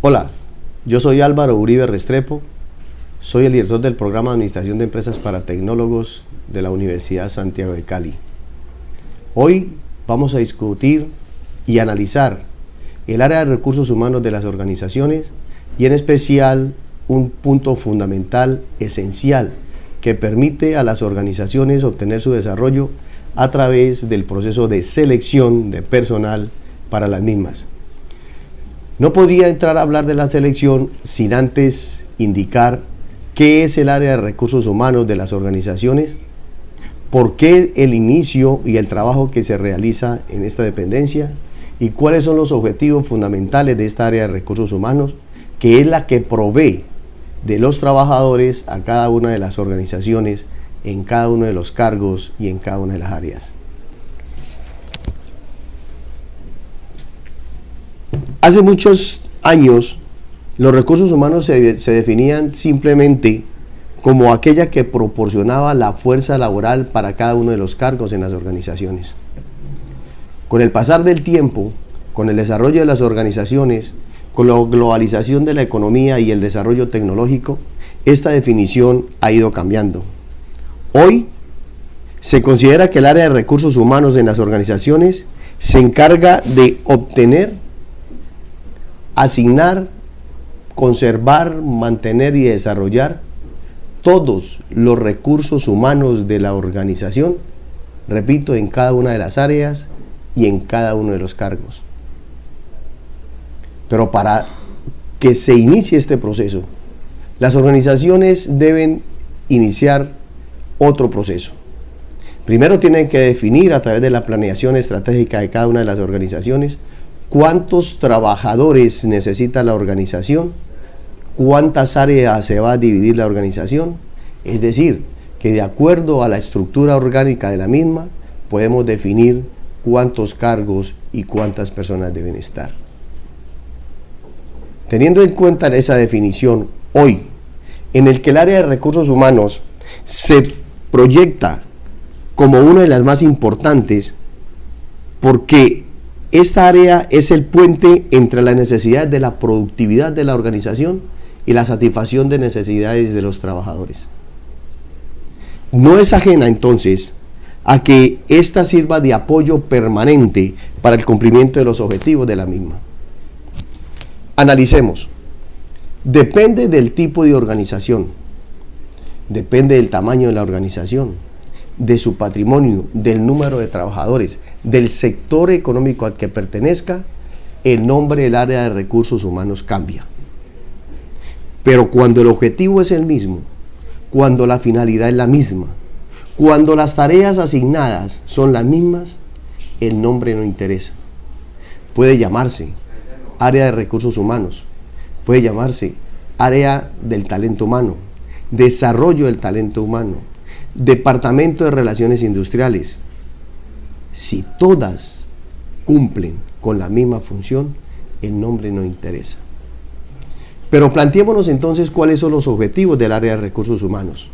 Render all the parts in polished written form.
Hola, yo soy Álvaro Uribe Restrepo, soy el director del programa de Administración de Empresas para Tecnólogos de la Universidad Santiago de Cali. Hoy vamos a discutir y analizar el área de recursos humanos de las organizaciones y en especial un punto fundamental, esencial, que permite a las organizaciones obtener su desarrollo a través del proceso de selección de personal para las mismas. No podría entrar a hablar de la selección sin antes indicar qué es el área de recursos humanos de las organizaciones, por qué el inicio y el trabajo que se realiza en esta dependencia y cuáles son los objetivos fundamentales de esta área de recursos humanos, que es la que provee de los trabajadores a cada una de las organizaciones, en cada uno de los cargos y en cada una de las áreas. Hace muchos años, los recursos humanos se definían simplemente como aquella que proporcionaba la fuerza laboral para cada uno de los cargos en las organizaciones. Con el pasar del tiempo, con el desarrollo de las organizaciones, con la globalización de la economía y el desarrollo tecnológico, esta definición ha ido cambiando. Hoy se considera que el área de recursos humanos en las organizaciones se encarga de obtener, asignar, conservar, mantener y desarrollar todos los recursos humanos de la organización, repito, en cada una de las áreas y en cada uno de los cargos. Pero para que se inicie este proceso, las organizaciones deben iniciar otro proceso. Primero tienen que definir a través de la planeación estratégica de cada una de las organizaciones cuántos trabajadores necesita la organización, cuántas áreas se va a dividir la organización, es decir, que de acuerdo a la estructura orgánica de la misma, podemos definir cuántos cargos y cuántas personas deben estar. Teniendo en cuenta esa definición, hoy, en el que el área de recursos humanos se proyecta como una de las más importantes, porque esta área es el puente entre la necesidad de la productividad de la organización y la satisfacción de necesidades de los trabajadores. No es ajena entonces a que ésta sirva de apoyo permanente para el cumplimiento de los objetivos de la misma. Analicemos. Depende del tipo de organización, depende del tamaño de la organización, de su patrimonio, del número de trabajadores, del sector económico al que pertenezca, el nombre del área de recursos humanos cambia. Pero cuando el objetivo es el mismo, cuando la finalidad es la misma, cuando las tareas asignadas son las mismas, el nombre no interesa. Puede llamarse área de recursos humanos, puede llamarse área del talento humano, desarrollo del talento humano, departamento de relaciones industriales. Si todas cumplen con la misma función, el nombre no interesa. Pero planteémonos entonces cuáles son los objetivos del área de recursos humanos.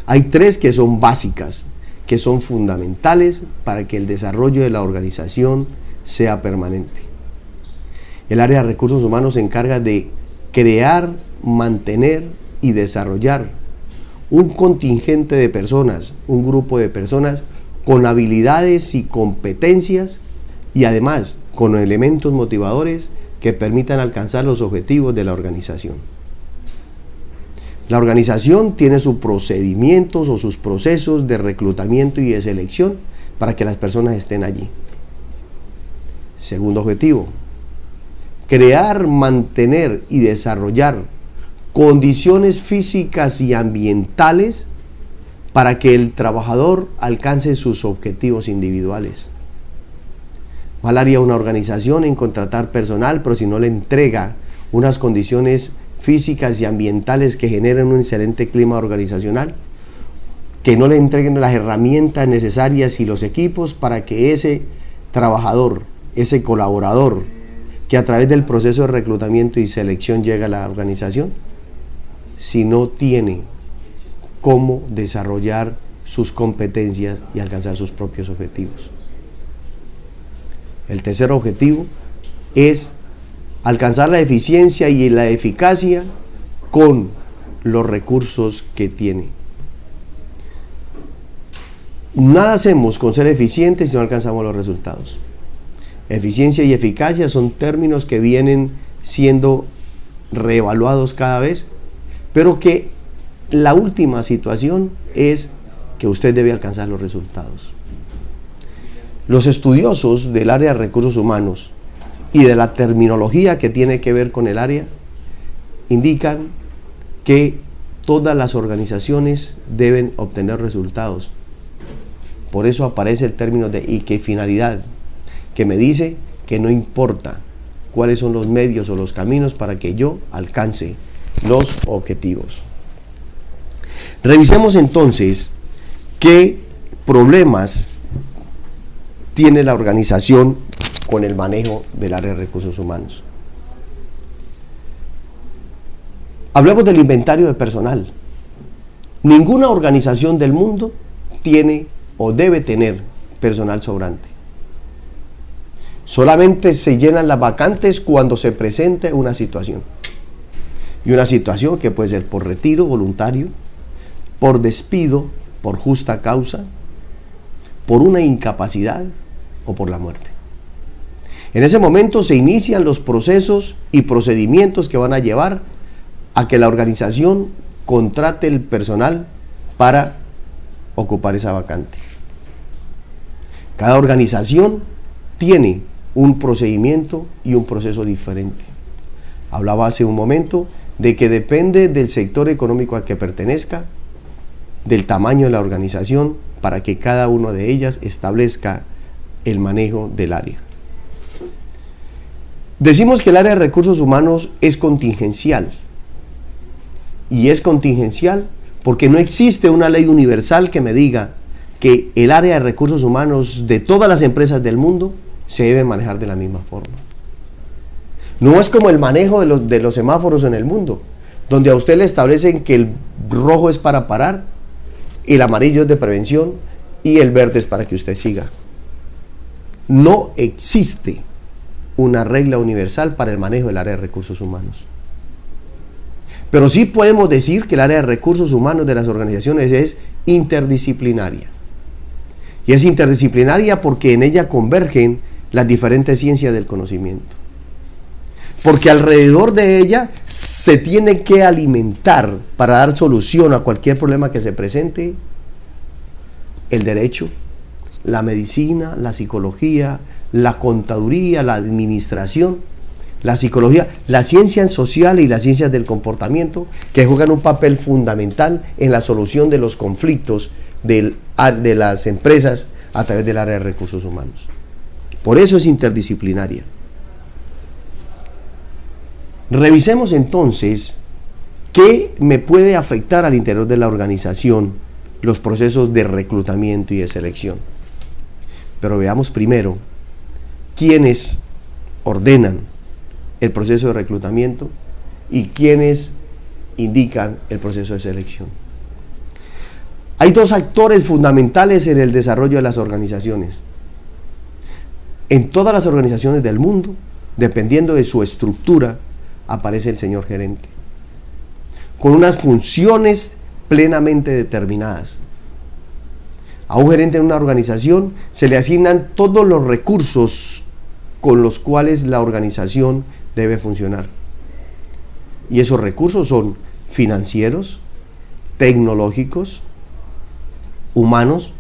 Hay tres que son básicas, que son fundamentales para que el desarrollo de la organización sea permanente. El área de recursos humanos se encarga de crear, mantener y desarrollar un contingente de personas, un grupo de personas con habilidades y competencias y además con elementos motivadores que permitan alcanzar los objetivos de la organización. La organización tiene sus procedimientos o sus procesos de reclutamiento y de selección para que las personas estén allí. Segundo objetivo, crear, mantener y desarrollar condiciones físicas y ambientales para que el trabajador alcance sus objetivos individuales. Mal haría una organización en contratar personal, pero si no le entrega unas condiciones físicas y ambientales que generen un excelente clima organizacional, que no le entreguen las herramientas necesarias y los equipos para que ese trabajador, ese colaborador, que a través del proceso de reclutamiento y selección llega a la organización, si no tiene cómo desarrollar sus competencias y alcanzar sus propios objetivos. El tercer objetivo es alcanzar la eficiencia y la eficacia con los recursos que tiene. Nada hacemos con ser eficientes si no alcanzamos los resultados. Eficiencia y eficacia son términos que vienen siendo reevaluados cada vez, pero que la última situación es que usted debe alcanzar los resultados. Los estudiosos del área de recursos humanos y de la terminología que tiene que ver con el área indican que todas las organizaciones deben obtener resultados. Por eso aparece el término de ¿y qué finalidad?, que me dice que no importa cuáles son los medios o los caminos para que yo alcance los objetivos. Revisemos entonces qué problemas tiene la organización con el manejo del área de recursos humanos. Hablemos del inventario de personal. Ninguna organización del mundo tiene o debe tener personal sobrante. Solamente se llenan las vacantes cuando se presente una situación. Y una situación que puede ser por retiro voluntario, por despido, por justa causa, por una incapacidad o por la muerte. En ese momento se inician los procesos y procedimientos que van a llevar a que la organización contrate el personal para ocupar esa vacante. Cada organización tiene un procedimiento y un proceso diferente. Hablaba hace un momento de que depende del sector económico al que pertenezca, del tamaño de la organización, para que cada una de ellas establezca el manejo del área. Decimos que el área de recursos humanos es contingencial. Y es contingencial porque no existe una ley universal que me diga que el área de recursos humanos de todas las empresas del mundo se debe manejar de la misma forma. No es como el manejo de los semáforos en el mundo, donde a usted le establecen que el rojo es para parar, el amarillo es de prevención y el verde es para que usted siga. No existe una regla universal para el manejo del área de recursos humanos. Pero sí podemos decir que el área de recursos humanos de las organizaciones es interdisciplinaria. Y es interdisciplinaria porque en ella convergen las diferentes ciencias del conocimiento. Porque alrededor de ella se tiene que alimentar para dar solución a cualquier problema que se presente el derecho, la medicina, la psicología, la contaduría, la administración, la psicología, la ciencia social y las ciencias del comportamiento, que juegan un papel fundamental en la solución de los conflictos de las empresas a través del área de recursos humanos. Por eso es interdisciplinaria. Revisemos entonces qué me puede afectar al interior de la organización los procesos de reclutamiento y de selección. Pero veamos primero quiénes ordenan el proceso de reclutamiento y quiénes indican el proceso de selección. Hay dos actores fundamentales en el desarrollo de las organizaciones. En todas las organizaciones del mundo, dependiendo de su estructura, aparece el señor gerente, con unas funciones plenamente determinadas. A un gerente en una organización se le asignan todos los recursos con los cuales la organización debe funcionar. Y esos recursos son financieros, tecnológicos, humanos,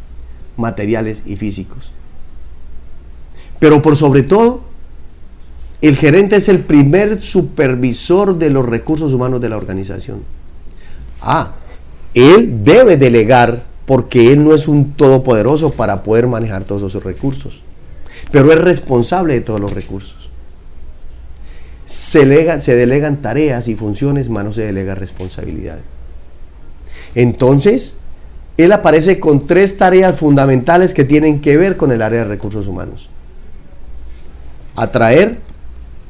materiales y físicos. Pero por sobre todo, el gerente es el primer supervisor de los recursos humanos de la organización. Él debe delegar porque él no es un todopoderoso para poder manejar todos esos recursos, pero es responsable de todos los recursos. Se delegan tareas y funciones, mas no se delega responsabilidad. Entonces, él aparece con tres tareas fundamentales que tienen que ver con el área de recursos humanos: atraer,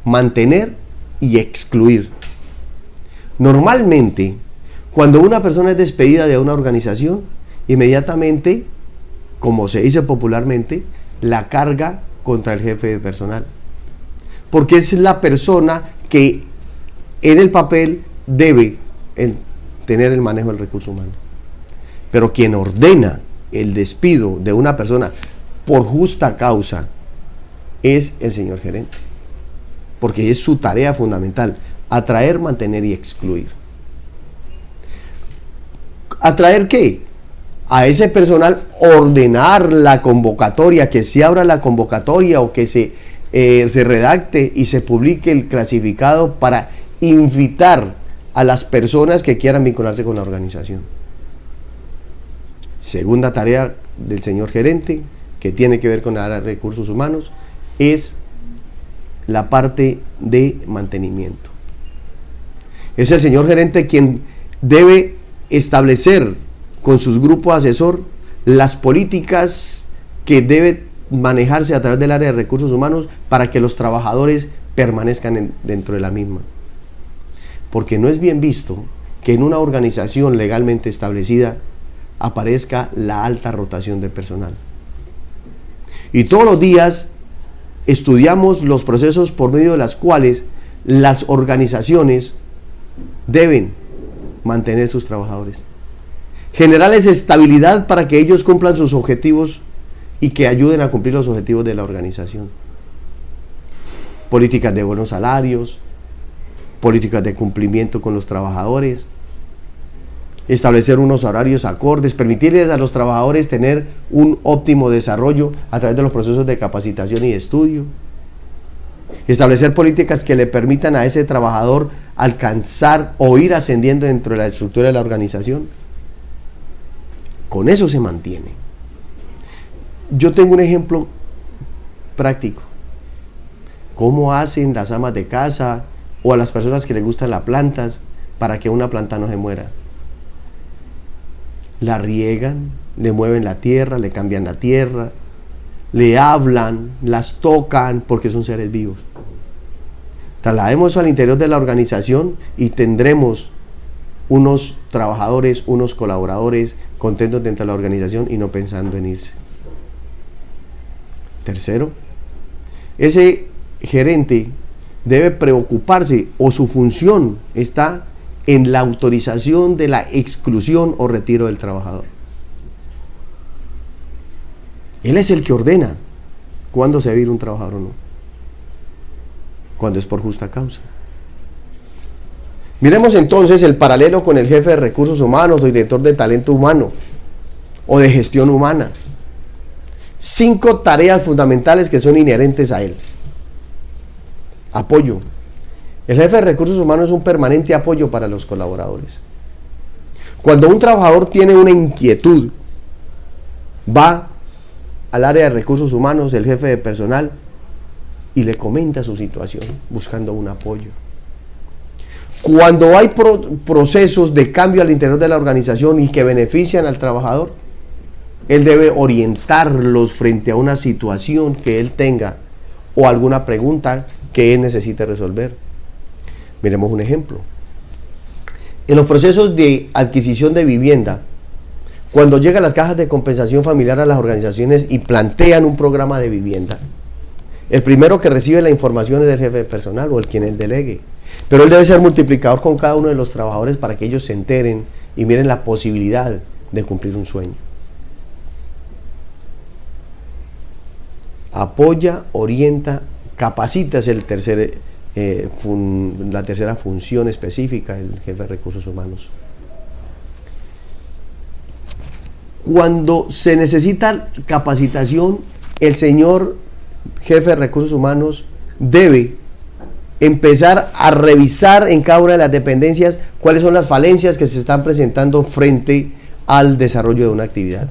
mantener y excluir. Normalmente, cuando una persona es despedida de una organización, inmediatamente, como se dice popularmente, la carga contra el jefe de personal, porque es la persona que en el papel debe tener el manejo del recurso humano. Pero quien ordena el despido de una persona por justa causa es el señor gerente, porque es su tarea fundamental: atraer, mantener y excluir. ¿Atraer qué? A ese personal, ordenar la convocatoria, que se abra la convocatoria o que se redacte y se publique el clasificado para invitar a las personas que quieran vincularse con la organización. Segunda tarea del señor gerente, que tiene que ver con la área de recursos humanos, es la parte de mantenimiento. Es el señor gerente quien debe establecer con sus grupos asesor las políticas que debe manejarse a través del área de recursos humanos para que los trabajadores permanezcan dentro de la misma. Porque no es bien visto que en una organización legalmente establecida aparezca la alta rotación de personal. Y todos los días estudiamos los procesos por medio de los cuales las organizaciones deben mantener sus trabajadores, generarles estabilidad para que ellos cumplan sus objetivos y que ayuden a cumplir los objetivos de la organización. Políticas de buenos salarios, políticas de cumplimiento con los trabajadores, establecer unos horarios acordes, permitirles a los trabajadores tener un óptimo desarrollo a través de los procesos de capacitación y de estudio, establecer políticas que le permitan a ese trabajador alcanzar o ir ascendiendo dentro de la estructura de la organización. Con eso se mantiene. Yo tengo un ejemplo práctico. ¿Cómo hacen las amas de casa o a las personas que les gustan las plantas para que una planta no se muera? La riegan, le mueven la tierra, le cambian la tierra, le hablan, las tocan, porque son seres vivos. Traslademos al interior de la organización y tendremos unos trabajadores, unos colaboradores contentos dentro de la organización y no pensando en irse. Tercero, ese gerente debe preocuparse, o su función está en la autorización de la exclusión o retiro del trabajador. Él es el que ordena cuándo se debe ir un trabajador o no, cuando es por justa causa. Miremos entonces el paralelo con el jefe de recursos humanos o director de talento humano o de gestión humana. 5 tareas fundamentales que son inherentes a él. Apoyo. El jefe de recursos humanos es un permanente apoyo para los colaboradores. Cuando un trabajador tiene una inquietud, va al área de recursos humanos, el jefe de personal, y le comenta su situación, buscando un apoyo. Cuando hay procesos de cambio al interior de la organización y que benefician al trabajador, él debe orientarlos frente a una situación que él tenga o alguna pregunta que él necesite resolver. Miremos un ejemplo. En los procesos de adquisición de vivienda, cuando llegan las cajas de compensación familiar a las organizaciones y plantean un programa de vivienda, el primero que recibe la información es el jefe de personal o el quien él delegue. Pero él debe ser multiplicador con cada uno de los trabajadores para que ellos se enteren y miren la posibilidad de cumplir un sueño. Apoya, orienta, capacita, es la tercera función específica del jefe de recursos humanos. Cuando se necesita capacitación, el señor jefe de recursos humanos debe empezar a revisar en cada una de las dependencias cuáles son las falencias que se están presentando frente al desarrollo de una actividad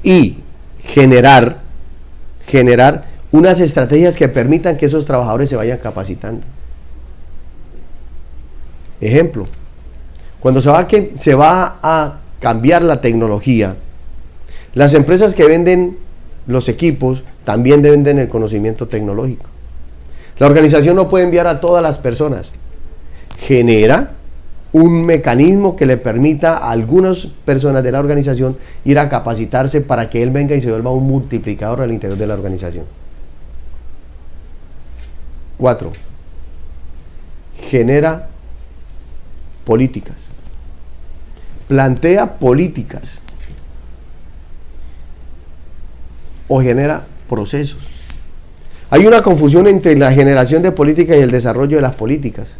y generar unas estrategias que permitan que esos trabajadores se vayan capacitando. Ejemplo, cuando se va a cambiar la tecnología, las empresas que venden los equipos también venden el conocimiento tecnológico. La organización no puede enviar a todas las personas. Genera un mecanismo que le permita a algunas personas de la organización ir a capacitarse para que él venga y se vuelva un multiplicador al interior de la organización. 4. Genera políticas. Plantea políticas. O genera procesos. Hay una confusión entre la generación de políticas y el desarrollo de las políticas.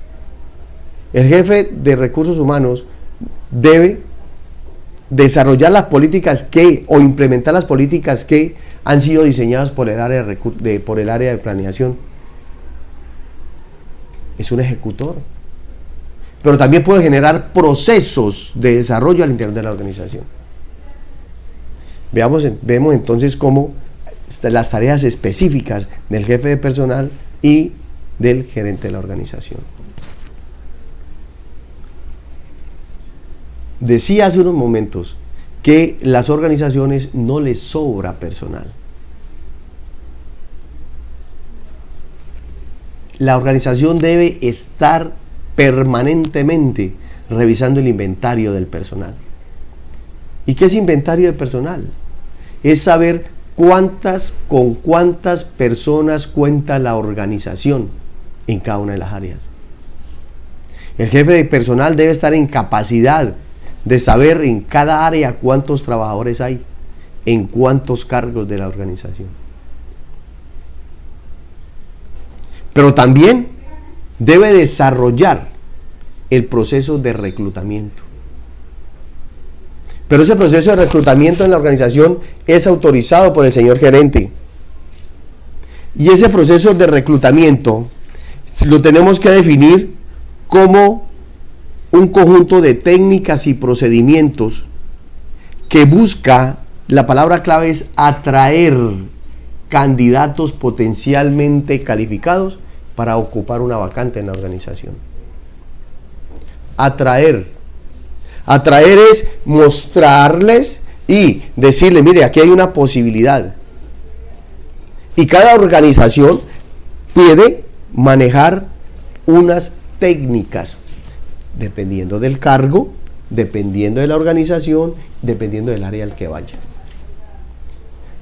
El jefe de recursos humanos debe desarrollar las políticas o implementar las políticas que han sido diseñadas por el área de planeación. Es un ejecutor. Pero también puede generar procesos de desarrollo al interior de la organización. Vemos entonces cómo las tareas específicas del jefe de personal y del gerente de la organización. Decía hace unos momentos que las organizaciones no les sobra personal. La organización debe estar permanentemente revisando el inventario del personal. ¿Y qué es inventario de personal? Es saber con cuántas personas cuenta la organización en cada una de las áreas. El jefe de personal debe estar en capacidad de saber en cada área cuántos trabajadores hay, en cuántos cargos de la organización. Pero también debe desarrollar el proceso de reclutamiento. Pero ese proceso de reclutamiento en la organización es autorizado por el señor gerente. Y ese proceso de reclutamiento lo tenemos que definir como un conjunto de técnicas y procedimientos que busca, la palabra clave es atraer candidatos potencialmente calificados para ocupar una vacante en la organización. Atraer es mostrarles y decirles, mire, aquí hay una posibilidad. Y cada organización puede manejar unas técnicas, dependiendo del cargo, dependiendo de la organización, dependiendo del área al que vaya.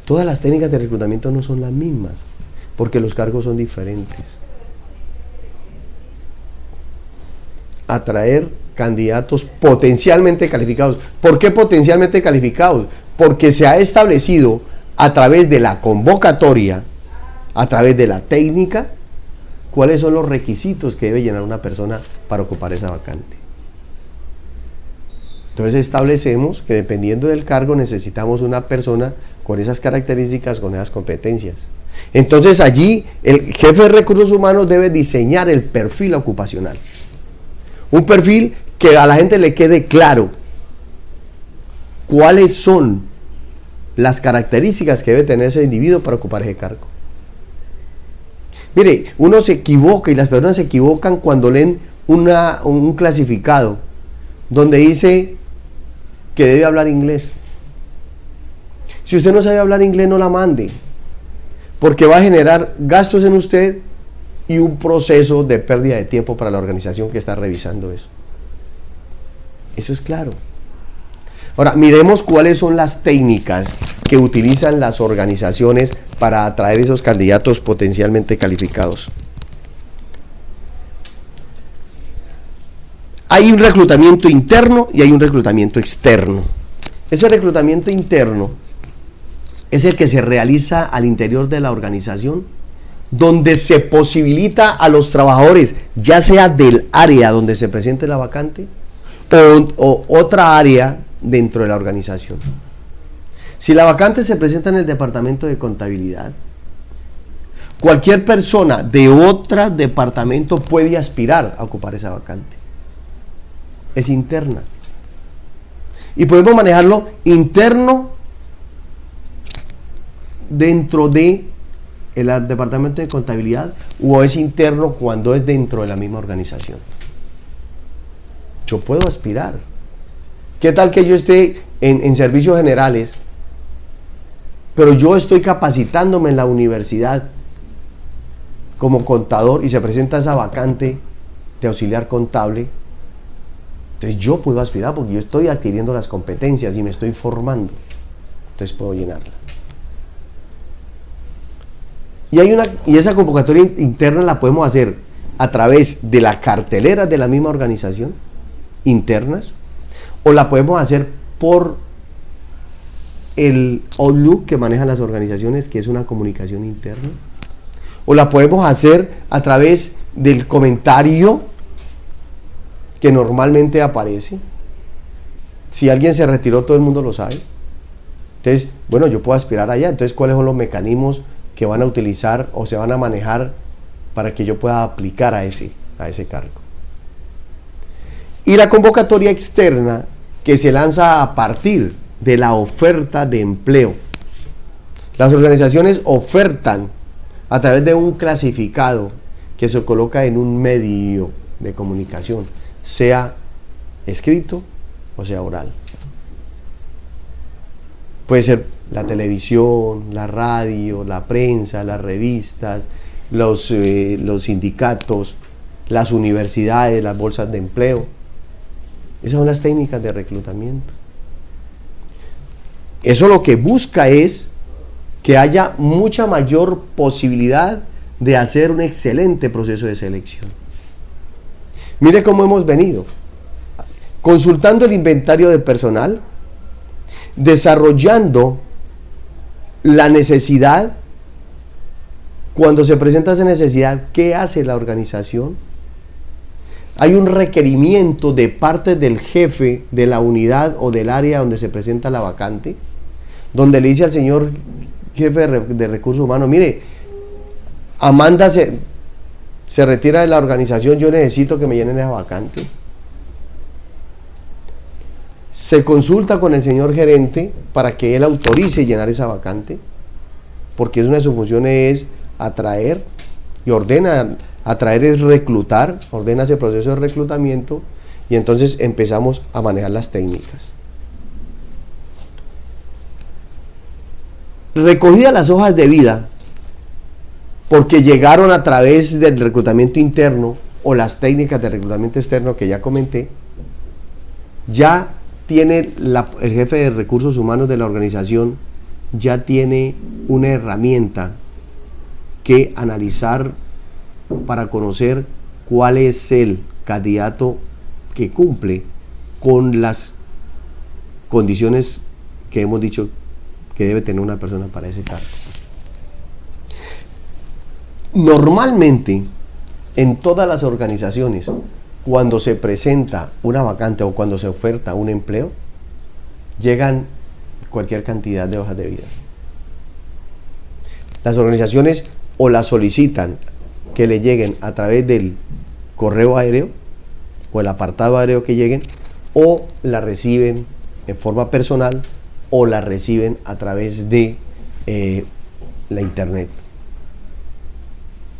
Todas las técnicas de reclutamiento no son las mismas, porque los cargos son diferentes. Atraer candidatos potencialmente calificados. ¿Por qué potencialmente calificados? Porque se ha establecido a través de la convocatoria, a través de la técnica, cuáles son los requisitos que debe llenar una persona para ocupar esa vacante. Entonces establecemos que dependiendo del cargo necesitamos una persona con esas características, con esas competencias. Entonces allí el jefe de recursos humanos debe diseñar el perfil ocupacional. Un perfil que a la gente le quede claro cuáles son las características que debe tener ese individuo para ocupar ese cargo. Mire, uno se equivoca y las personas se equivocan cuando leen un clasificado donde dice que debe hablar inglés. Si usted no sabe hablar inglés, no la mande, porque va a generar gastos en usted y un proceso de pérdida de tiempo para la organización que está revisando eso. Eso es claro. Ahora, miremos cuáles son las técnicas que utilizan las organizaciones para atraer esos candidatos potencialmente calificados. Hay un reclutamiento interno y hay un reclutamiento externo. Ese reclutamiento interno es el que se realiza al interior de la organización, donde se posibilita a los trabajadores, ya sea del área donde se presente la vacante o otra área dentro de la organización. Si la vacante se presenta en el departamento de contabilidad, cualquier persona de otro departamento puede aspirar a ocupar esa vacante. Es interna. Y podemos manejarlo interno dentro de el departamento de contabilidad, o es interno cuando es dentro de la misma organización. Yo puedo aspirar. ¿Qué tal que yo esté en servicios generales, pero yo estoy capacitándome en la universidad como contador y se presenta esa vacante de auxiliar contable? Entonces yo puedo aspirar porque yo estoy adquiriendo las competencias y me estoy formando. Entonces puedo llenarla. Y esa convocatoria interna la podemos hacer a través de la cartelera de la misma organización, internas, o la podemos hacer por el Outlook que manejan las organizaciones, que es una comunicación interna, o la podemos hacer a través del comentario que normalmente aparece. Si alguien se retiró, todo el mundo lo sabe. Entonces, bueno, yo puedo aspirar allá. Entonces, ¿cuáles son los mecanismos que van a utilizar o se van a manejar para que yo pueda aplicar a ese cargo? Y la convocatoria externa, que se lanza a partir de la oferta de empleo. Las organizaciones ofertan a través de un clasificado que se coloca en un medio de comunicación, sea escrito o sea oral. Puede ser la televisión, la radio, la prensa, las revistas, los sindicatos, las universidades, las bolsas de empleo. Esas son las técnicas de reclutamiento. Eso lo que busca es que haya mucha mayor posibilidad de hacer un excelente proceso de selección. Mire cómo hemos venido consultando el inventario de personal, desarrollando la necesidad. Cuando se presenta esa necesidad, ¿qué hace la organización? Hay un requerimiento de parte del jefe de la unidad o del área donde se presenta la vacante, donde le dice al señor jefe de recursos humanos: mire, Amanda se retira de la organización, yo necesito que me llenen esa vacante. Se consulta con el señor gerente para que él autorice llenar esa vacante, porque una de sus funciones es atraer, y ordena. Atraer es reclutar, ordena ese proceso de reclutamiento, y entonces empezamos a manejar las técnicas. Recogidas las hojas de vida, porque llegaron a través del reclutamiento interno o las técnicas de reclutamiento externo que ya comenté, ya tiene el jefe de recursos humanos de la organización, ya tiene una herramienta que analizar para conocer cuál es el candidato que cumple con las condiciones que hemos dicho que debe tener una persona para ese cargo. Normalmente, en todas las organizaciones, cuando se presenta una vacante o cuando se oferta un empleo, llegan cualquier cantidad de hojas de vida. Las organizaciones o las solicitan que le lleguen a través del correo aéreo o el apartado aéreo que lleguen, o la reciben en forma personal o la reciben a través de la internet.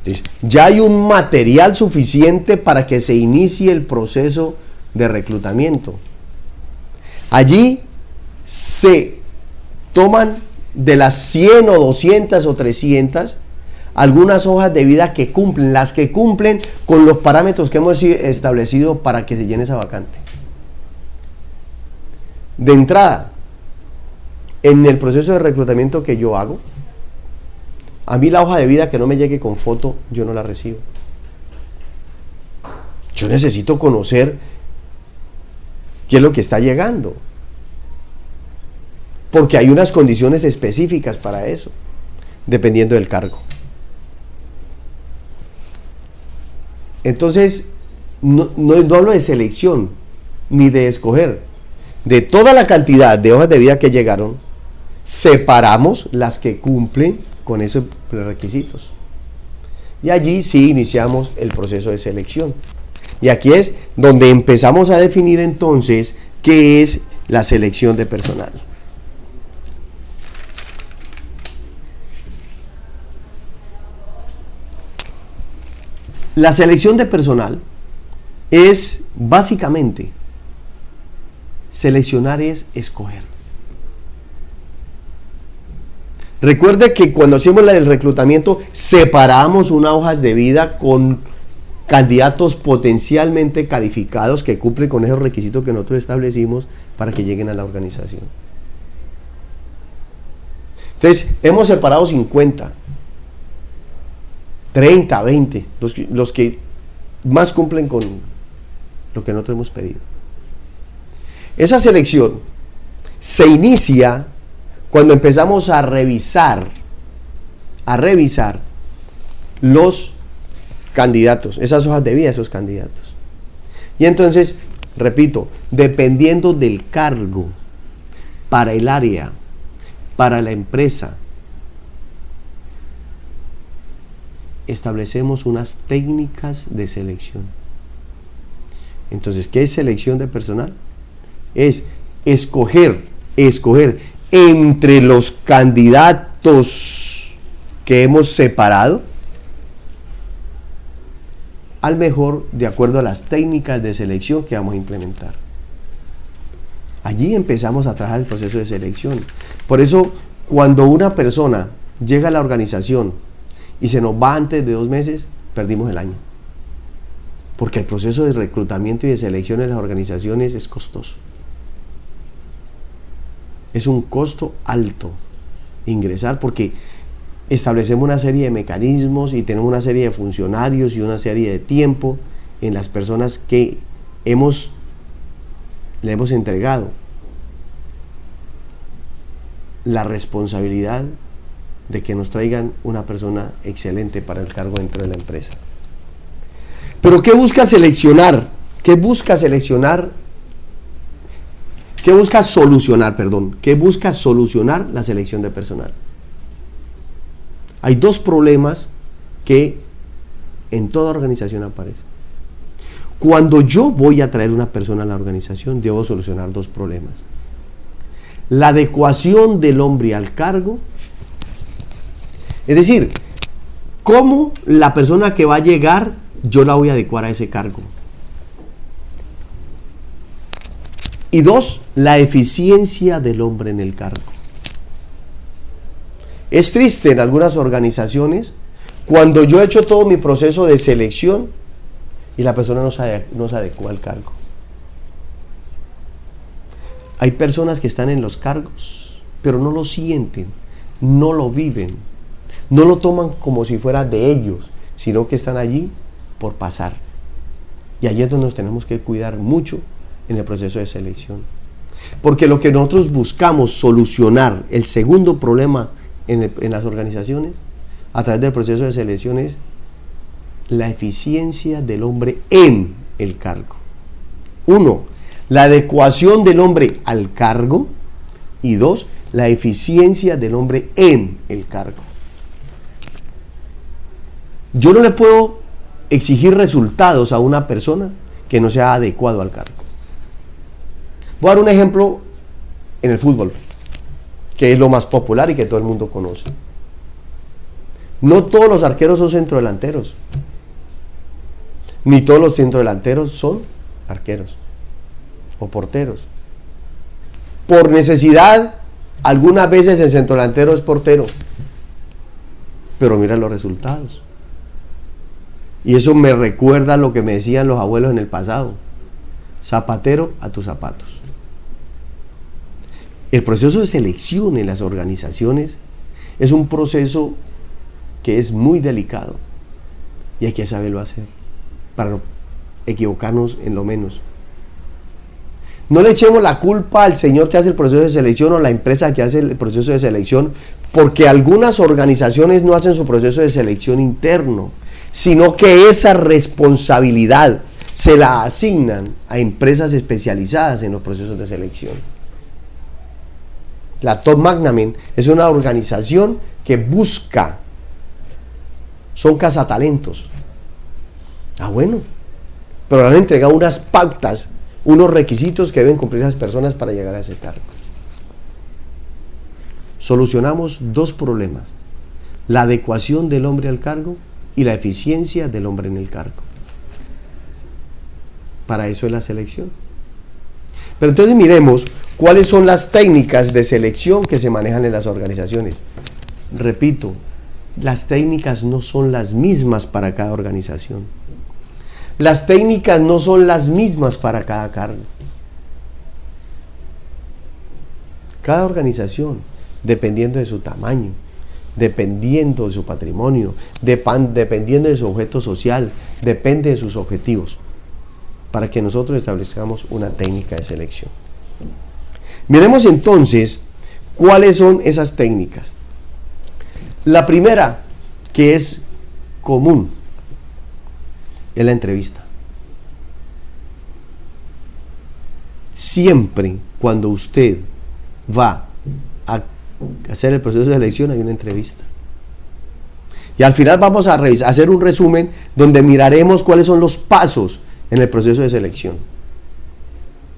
Entonces, ya hay un material suficiente para que se inicie el proceso de reclutamiento. Allí se toman de las 100 o 200 o 300 algunas hojas de vida que cumplen, las que cumplen con los parámetros que hemos establecido para que se llene esa vacante. De entrada, en el proceso de reclutamiento que yo hago, a mí la hoja de vida que no me llegue con foto, yo no la recibo. Yo necesito conocer qué es lo que está llegando, porque hay unas condiciones específicas para eso, dependiendo del cargo. Entonces, no hablo de selección, ni de escoger. De toda la cantidad de hojas de vida que llegaron, separamos las que cumplen con esos requisitos. Y allí sí iniciamos el proceso de selección. Y aquí es donde empezamos a definir entonces qué es la selección de personal. La selección de personal es básicamente seleccionar, es escoger. Recuerde que cuando hacemos el reclutamiento separamos unas hojas de vida con candidatos potencialmente calificados que cumplen con esos requisitos que nosotros establecimos para que lleguen a la organización. Entonces, hemos separado 50. 30, 20, los que más cumplen con lo que nosotros hemos pedido. Esa selección se inicia cuando empezamos a revisar los candidatos, esas hojas de vida de esos candidatos. Y entonces, repito, dependiendo del cargo, para el área, para la empresa, establecemos unas técnicas de selección. Entonces, ¿qué es selección de personal? Es escoger entre los candidatos que hemos separado al mejor de acuerdo a las técnicas de selección que vamos a implementar. Allí empezamos a trabajar el proceso de selección. Por eso, cuando una persona llega a la organización y se nos va antes de 2 meses, perdimos el año. Porque el proceso de reclutamiento y de selección en las organizaciones es costoso. Es un costo alto ingresar porque establecemos una serie de mecanismos y tenemos una serie de funcionarios y una serie de tiempo en las personas que le hemos entregado la responsabilidad de que nos traigan una persona excelente para el cargo dentro de la empresa. Pero ¿qué busca seleccionar? ¿Qué busca solucionar la selección de personal? Hay 2 problemas que en toda organización aparecen. Cuando yo voy a traer una persona a la organización, debo solucionar 2 problemas. La adecuación del hombre al cargo, es decir, cómo la persona que va a llegar, yo la voy a adecuar a ese cargo. Y 2, la eficiencia del hombre en el cargo. Es triste en algunas organizaciones cuando yo he hecho todo mi proceso de selección y la persona no se adecua al cargo. Hay personas que están en los cargos, pero no lo sienten, no lo viven, no lo toman como si fuera de ellos, sino que están allí por pasar. Y allí es donde nos tenemos que cuidar mucho en el proceso de selección. Porque lo que nosotros buscamos solucionar, el segundo problema en las organizaciones, a través del proceso de selección, es la eficiencia del hombre en el cargo. 1, la adecuación del hombre al cargo, y 2, la eficiencia del hombre en el cargo. Yo no le puedo exigir resultados a una persona que no sea adecuado al cargo. Voy a dar un ejemplo en el fútbol, que es lo más popular y que todo el mundo conoce. No todos los arqueros son centrodelanteros, ni todos los centrodelanteros son arqueros o porteros. Por necesidad, algunas veces el centrodelantero es portero, pero mira los resultados. Y eso me recuerda lo que me decían los abuelos en el pasado: zapatero a tus zapatos. El proceso de selección en las organizaciones es un proceso que es muy delicado y hay que saberlo hacer para no equivocarnos en lo menos. No le echemos la culpa al señor que hace el proceso de selección o a la empresa que hace el proceso de selección, porque algunas organizaciones no hacen su proceso de selección interno, sino que esa responsabilidad se la asignan a empresas especializadas en los procesos de selección. La Top Magnamen es una organización que busca, son cazatalentos. Bueno, pero le han entregado unas pautas, unos requisitos que deben cumplir esas personas para llegar a ese cargo. Solucionamos 2 problemas: la adecuación del hombre al cargo y la eficiencia del hombre en el cargo. Para eso es la selección. Pero entonces miremos cuáles son las técnicas de selección que se manejan en las organizaciones. Repito, las técnicas no son las mismas para cada organización. Las técnicas no son las mismas para cada cargo. Cada organización, dependiendo de su tamaño, dependiendo de su patrimonio, dependiendo de su objeto social, depende de sus objetivos, para que nosotros establezcamos una técnica de selección. Miremos entonces cuáles son esas técnicas. La primera, que es común, es la entrevista. Siempre cuando usted va a hacer el proceso de selección hay una entrevista. Y al final vamos a hacer un resumen donde miraremos cuáles son los pasos en el proceso de selección.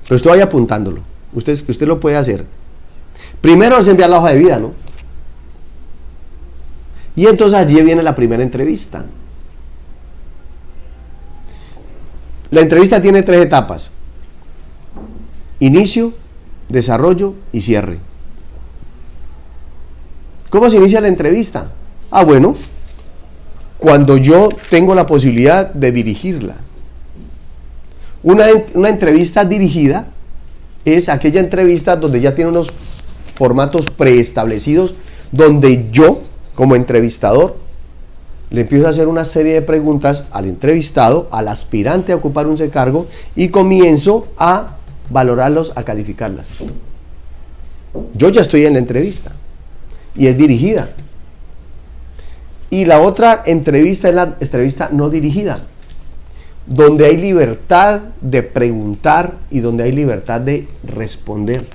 Pero usted vaya apuntándolo. Usted lo puede hacer. Primero es enviar la hoja de vida, ¿no? Y entonces allí viene la primera entrevista. La entrevista tiene 3 etapas: inicio, desarrollo y cierre. ¿Cómo se inicia la entrevista? Bueno, cuando yo tengo la posibilidad de dirigirla. Una entrevista dirigida es aquella entrevista donde ya tiene unos formatos preestablecidos, donde yo, como entrevistador, le empiezo a hacer una serie de preguntas al entrevistado, al aspirante a ocupar un cargo, y comienzo a valorarlos, a calificarlas. Yo ya estoy en la entrevista y es dirigida. Y la otra entrevista es la entrevista no dirigida, donde hay libertad de preguntar y donde hay libertad de responder.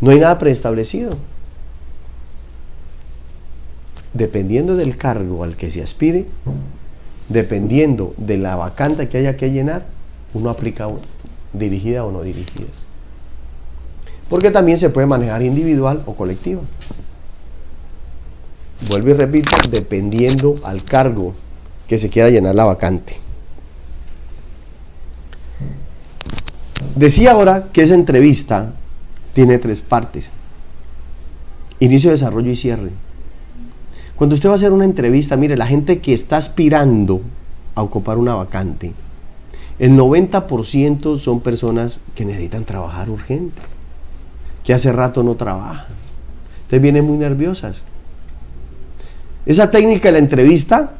No hay nada preestablecido. Dependiendo del cargo al que se aspire, dependiendo de la vacante que haya que llenar, uno aplica dirigida o no dirigida. Porque también se puede manejar individual o colectiva. Vuelvo y repito, dependiendo al cargo que se quiera llenar la vacante. Decía ahora que esa entrevista tiene 3 partes: inicio, desarrollo y cierre. Cuando usted va a hacer una entrevista, mire, la gente que está aspirando a ocupar una vacante, el 90% son personas que necesitan trabajar urgente, que hace rato no trabajan. Entonces vienen muy nerviosas. Esa técnica de la entrevista,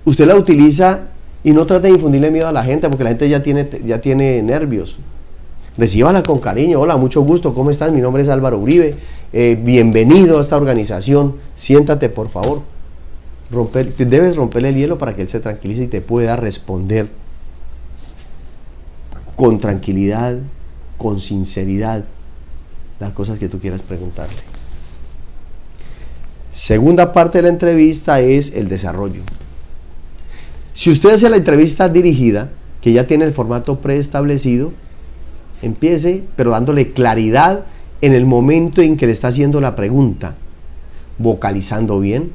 usted la utiliza y no trata de infundirle miedo a la gente, porque la gente ya tiene nervios. Recíbala con cariño. Hola, mucho gusto, ¿cómo estás? Mi nombre es Álvaro Uribe, bienvenido a esta organización, siéntate por favor. Debes romperle el hielo para que él se tranquilice y te pueda responder con tranquilidad, con sinceridad, las cosas que tú quieras preguntarle. Segunda parte de la entrevista es el desarrollo. Si usted hace la entrevista dirigida, que ya tiene el formato preestablecido, empiece, pero dándole claridad en el momento en que le está haciendo la pregunta, vocalizando bien,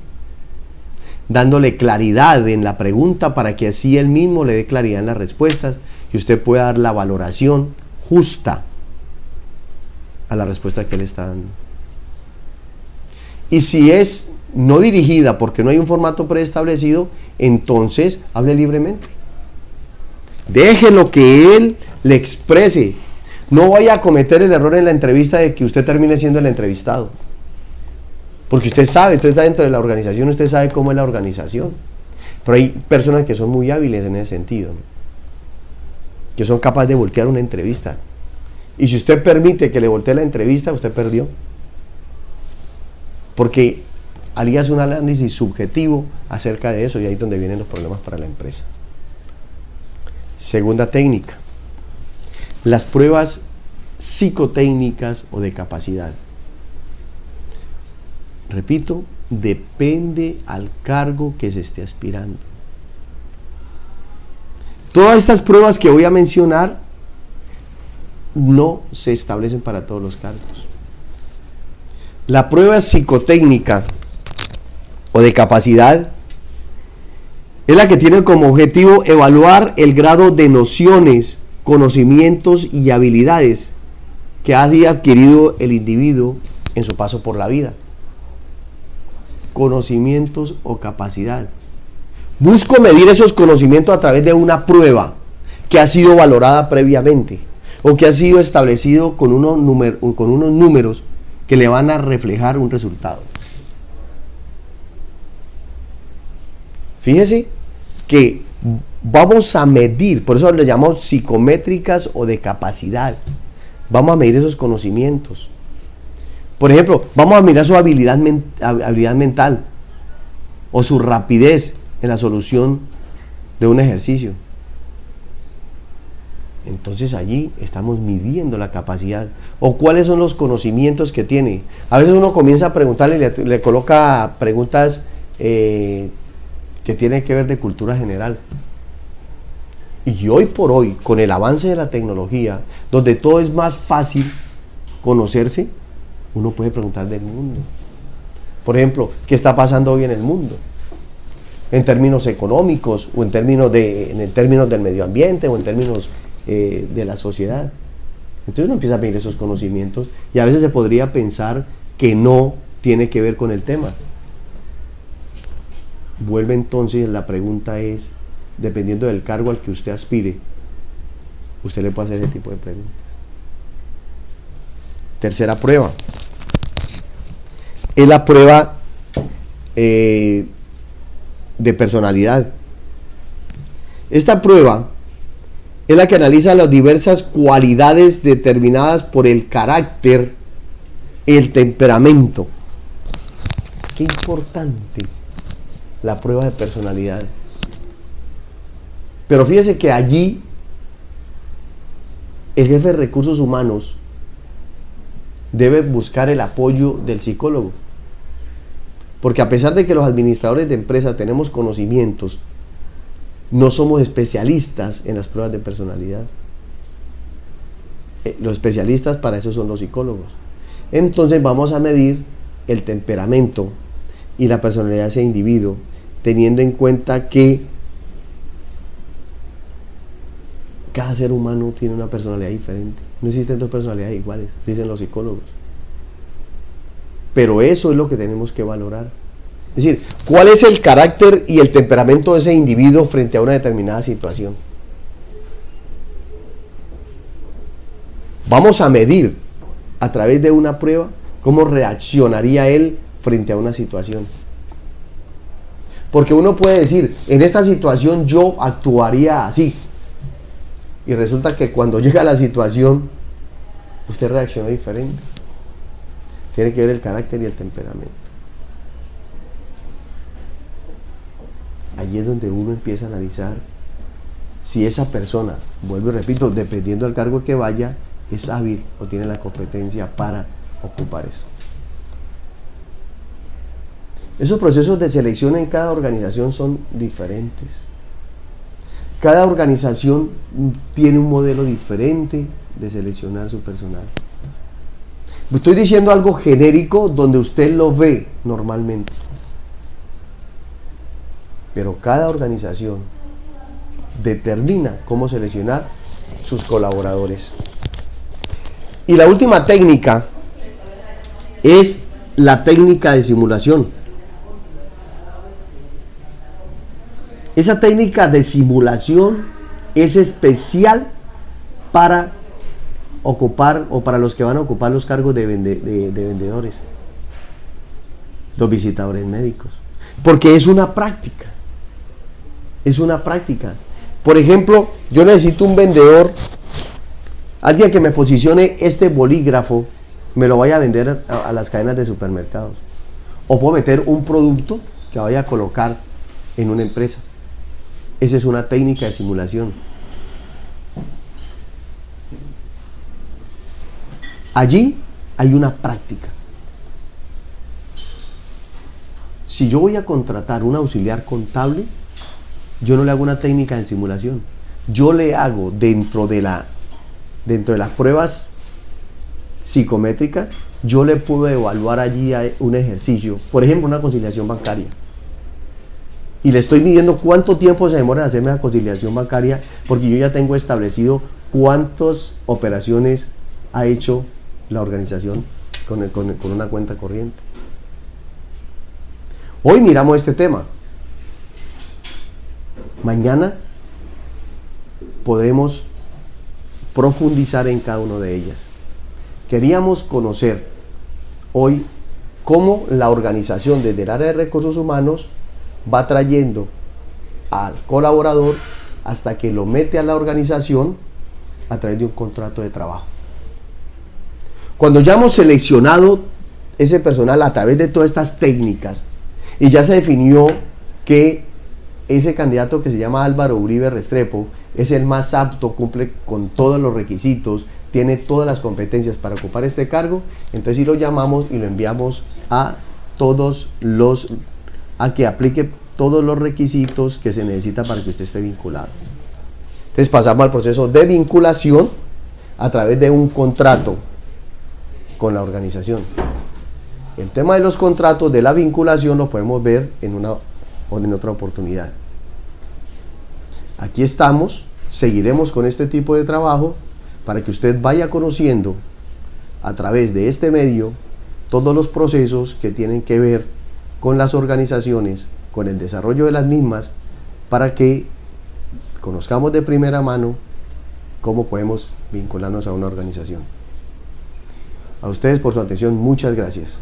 dándole claridad en la pregunta para que así él mismo le dé claridad en las respuestas y usted pueda dar la valoración justa a la respuesta que le está dando. Y si es no dirigida porque no hay un formato preestablecido, entonces hable libremente. Déjelo que él le exprese. No vaya a cometer el error en la entrevista de que usted termine siendo el entrevistado. Porque usted sabe, usted está dentro de la organización, usted sabe cómo es la organización. Pero hay personas que son muy hábiles en ese sentido, ¿no? Que son capaces de voltear una entrevista. Y si usted permite que le voltee la entrevista, usted perdió. Porque harías un análisis subjetivo acerca de eso y ahí es donde vienen los problemas para la empresa. Segunda técnica: las pruebas psicotécnicas o de capacidad. Repito, depende al cargo que se esté aspirando. Todas estas pruebas que voy a mencionar no se establecen para todos los cargos. La prueba psicotécnica o de capacidad es la que tiene como objetivo evaluar el grado de nociones, conocimientos y habilidades que ha adquirido el individuo en su paso por la vida. Conocimientos o capacidad. Busco medir esos conocimientos a través de una prueba que ha sido valorada previamente o que ha sido establecido con unos números que le van a reflejar un resultado. Fíjese que vamos a medir, por eso le llamamos psicométricas o de capacidad. Vamos a medir esos conocimientos. Por ejemplo, vamos a mirar su habilidad mental o su rapidez en la solución de un ejercicio. Entonces allí estamos midiendo la capacidad o cuáles son los conocimientos que tiene. A veces uno comienza a preguntarle y le coloca preguntas que tienen que ver de cultura general. Y hoy por hoy, con el avance de la tecnología, donde todo es más fácil conocerse, uno puede preguntar del mundo. Por ejemplo, ¿qué está pasando hoy en el mundo? En términos económicos, o en términos del medio ambiente, o en términos de la sociedad. Entonces uno empieza a pedir esos conocimientos y a veces se podría pensar que no tiene que ver con el tema. Vuelve entonces, la pregunta es, dependiendo del cargo al que usted aspire, usted le puede hacer ese tipo de preguntas. Tercera prueba es la prueba de personalidad. Esta prueba es la que analiza las diversas cualidades determinadas por el carácter, el temperamento. Qué importante la prueba de personalidad. Pero fíjese que allí el jefe de recursos humanos debe buscar el apoyo del psicólogo. Porque a pesar de que los administradores de empresa tenemos conocimientos, no somos especialistas en las pruebas de personalidad. Los especialistas para eso son los psicólogos. Entonces vamos a medir el temperamento y la personalidad de ese individuo, teniendo en cuenta que cada ser humano tiene una personalidad diferente. No existen dos personalidades iguales, dicen los psicólogos. Pero eso es lo que tenemos que valorar. Es decir, ¿cuál es el carácter y el temperamento de ese individuo frente a una determinada situación? Vamos a medir a través de una prueba cómo reaccionaría él frente a una situación. Porque uno puede decir, en esta situación yo actuaría así. Y resulta que cuando llega la situación, usted reacciona diferente. Tiene que ver el carácter y el temperamento. Allí es donde uno empieza a analizar si esa persona, vuelvo y repito, dependiendo del cargo que vaya, es hábil o tiene la competencia para ocupar eso. Esos procesos de selección en cada organización son diferentes. Cada organización tiene un modelo diferente de seleccionar su personal. Estoy diciendo algo genérico donde usted lo ve normalmente. Pero cada organización determina cómo seleccionar sus colaboradores. Y la última técnica es la técnica de simulación. Esa técnica de simulación es especial para ocupar o para los que van a ocupar los cargos de vendedores, los visitadores médicos, porque es una práctica. Es una práctica. Por ejemplo, yo necesito un vendedor, alguien que me posicione este bolígrafo, me lo vaya a vender a las cadenas de supermercados. O puedo meter un producto que vaya a colocar en una empresa. Esa es una técnica de simulación. Allí hay una práctica. Si yo voy a contratar un auxiliar contable, yo no le hago una técnica de simulación. Yo le hago dentro de las pruebas psicométricas, yo le puedo evaluar allí un ejercicio, por ejemplo, una conciliación bancaria. Y le estoy midiendo cuánto tiempo se demora en hacerme la conciliación bancaria, porque yo ya tengo establecido cuántas operaciones ha hecho la organización con una cuenta corriente. Hoy miramos este tema. Mañana podremos profundizar en cada una de ellas. Queríamos conocer hoy cómo la organización desde el área de recursos humanos va trayendo al colaborador hasta que lo mete a la organización a través de un contrato de trabajo. Cuando ya hemos seleccionado ese personal a través de todas estas técnicas y ya se definió que ese candidato que se llama Álvaro Uribe Restrepo es el más apto, cumple con todos los requisitos, tiene todas las competencias para ocupar este cargo, entonces sí lo llamamos y lo enviamos a que aplique todos los requisitos que se necesita para que usted esté vinculado. Entonces pasamos al proceso de vinculación a través de un contrato con la organización. El tema de los contratos de la vinculación lo podemos ver en otra oportunidad. Aquí estamos, seguiremos con este tipo de trabajo para que usted vaya conociendo a través de este medio todos los procesos que tienen que ver con las organizaciones, con el desarrollo de las mismas, para que conozcamos de primera mano cómo podemos vincularnos a una organización. A ustedes por su atención, muchas gracias.